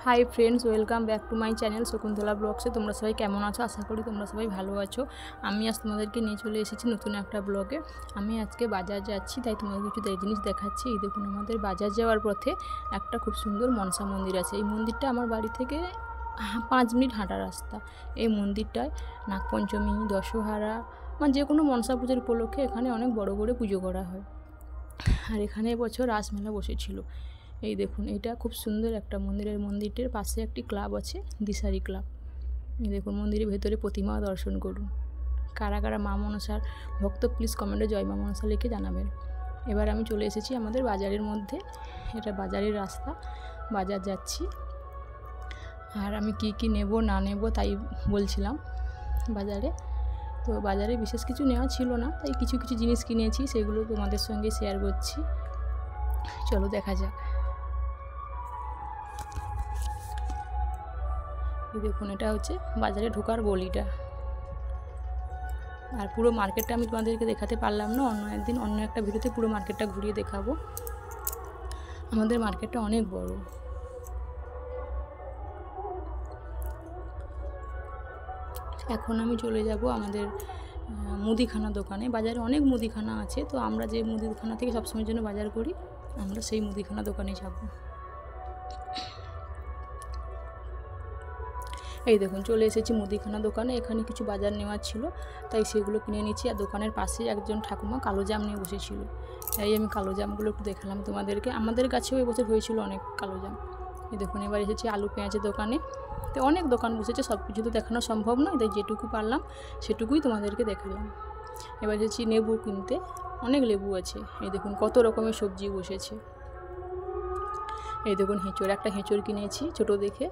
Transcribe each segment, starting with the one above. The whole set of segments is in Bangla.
High friends, welcome back to my channel Shakuntala ব্লগসে। তোমরা সবাই কেমন আছো? আশা করি তোমরা সবাই ভালো আছো। আমি আজ তোমাদেরকে নিয়ে চলে এসেছি নতুন একটা ব্লগে। আমি আজকে বাজার যাচ্ছি, তাই তোমাদের কিছু জিনিস দেখাচ্ছি। এই দেখুন, আমাদের বাজার যাওয়ার পথে একটা খুব সুন্দর মনসা মন্দির আছে। এই মন্দিরটা আমার বাড়ি থেকে 5 মিনিট হাঁটা রাস্তা। এই মন্দিরটায় নাগপঞ্চমী, দশহারা মানে যে কোনো মনসা পুজোর উপলক্ষে এখানে অনেক বড় করে পুজো করা হয়। আর এখানে এবছর রাসমেলা বসেছিল। এই দেখুন, এটা খুব সুন্দর একটা মন্দিরটির পাশে একটি ক্লাব আছে, দিশারি ক্লাব। এই দেখুন, মন্দিরের ভেতরে প্রতিমা দর্শন করুন। কারা কারা মা মনসার ভক্ত প্লিজ কমেন্টে জয় মা মনসা লিখে জানাবেন। এবার আমি চলে এসেছি আমাদের বাজারের মধ্যে। এটা বাজারের রাস্তা, বাজার যাচ্ছি। আর আমি কি নেব না নেব তাই বলছিলাম বাজারে। তো বাজারে বিশেষ কিছু নেওয়া ছিল না, তাই কিছু কিছু জিনিস কিনেছি, সেগুলো তোমাদের সঙ্গে শেয়ার করছি। চলো দেখা যাক। দেখুন, এটা হচ্ছে বাজারে ঢোকার গলিটা। আর পুরো মার্কেটটা আমি তোমাদেরকে দেখাতে পারলাম না, অন্য একদিন অন্য একটা ভিডিওতে পুরো মার্কেটটা ঘুরিয়ে দেখাবো। আমাদের মার্কেটটা অনেক বড়। এখন আমি চলে যাব আমাদের মুদিখানা দোকানে। বাজারে অনেক মুদিখানা আছে, তো আমরা যে মুদিখানা থেকে সবসময়ের জন্য বাজার করি, আমরা সেই মুদিখানা দোকানে যাব। এই দেখুন, চলে এসেছি মুদিখানা দোকানে। এখানে কিছু বাজার নেওয়ার ছিল, তাই সেগুলো কিনে নিচ্ছি। আর দোকানের পাশে একজন ঠাকুমা কালো জাম নিয়ে বসেছিল, তাই আমি কালো জামগুলো একটু দেখালাম তোমাদেরকে। আমাদের কাছেও এবছর হয়েছিল অনেক কালো জাম। এই দেখুন, এবার এসেছি আলু পেঁয়াজের দোকানে। তো অনেক দোকান বসেছে, সব কিছু তো দেখানো সম্ভব নয়, তাই যেটুকু পারলাম সেটুকুই তোমাদেরকে দেখালাম। এবার এসেছি লেবু কিনতে। অনেক লেবু আছে। এই দেখুন, কত রকমের সবজি বসেছে। এই দেখুন, একটা হেঁচড় কিনেছি ছোটো দেখে।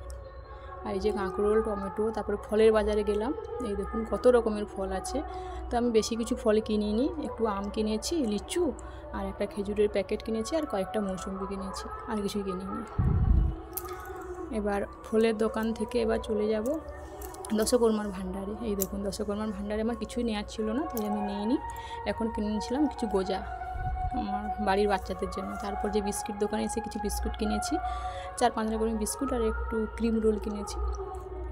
আর এই যে কাঁকরোল, টমেটো, তারপরে ফলের বাজারে গেলাম। এই দেখুন, কত রকমের ফল আছে। তো আমি বেশি কিছু ফল কিনিনি, একটু আম কিনেছি, লিচু, আর একটা খেজুরের প্যাকেট কিনেছি, আর কয়েকটা মৌসুম্বি কিনেছি, আর কিছুই কিনিনি। এবার ফলের দোকান থেকে এবার চলে যাব দশকর্মার ভাণ্ডারে। এই দেখুন, দশকর্মার ভাণ্ডারে আমার কিছুই নেওয়ার ছিল না, তাই আমি নিইনি। এখন কিনেছিলাম কিছু গোজা আমার বাড়ির বাচ্চাদের জন্য। তারপর যে বিস্কিট দোকানে এসে কিছু বিস্কুট কিনেছি, 4-5 রকমের বিস্কুট, আর একটু ক্রিম রোল কিনেছি।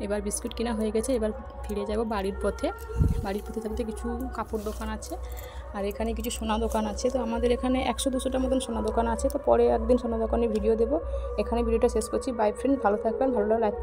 এবার বিস্কুট কেনা হয়ে গেছে, এবার ফিরে যাব বাড়ির পথে। তারপরে কিছু কাপড় দোকান আছে, আর এখানে কিছু সোনা দোকান আছে। তো আমাদের এখানে 100-200টার মতন সোনা দোকান আছে। তো পরে একদিন সোনা দোকানে ভিডিও দেবো। এখানে ভিডিওটা শেষ করছি। বাই ফ্রেন্ড, ভালো থাকবেন, ভালো লাগলে লাইক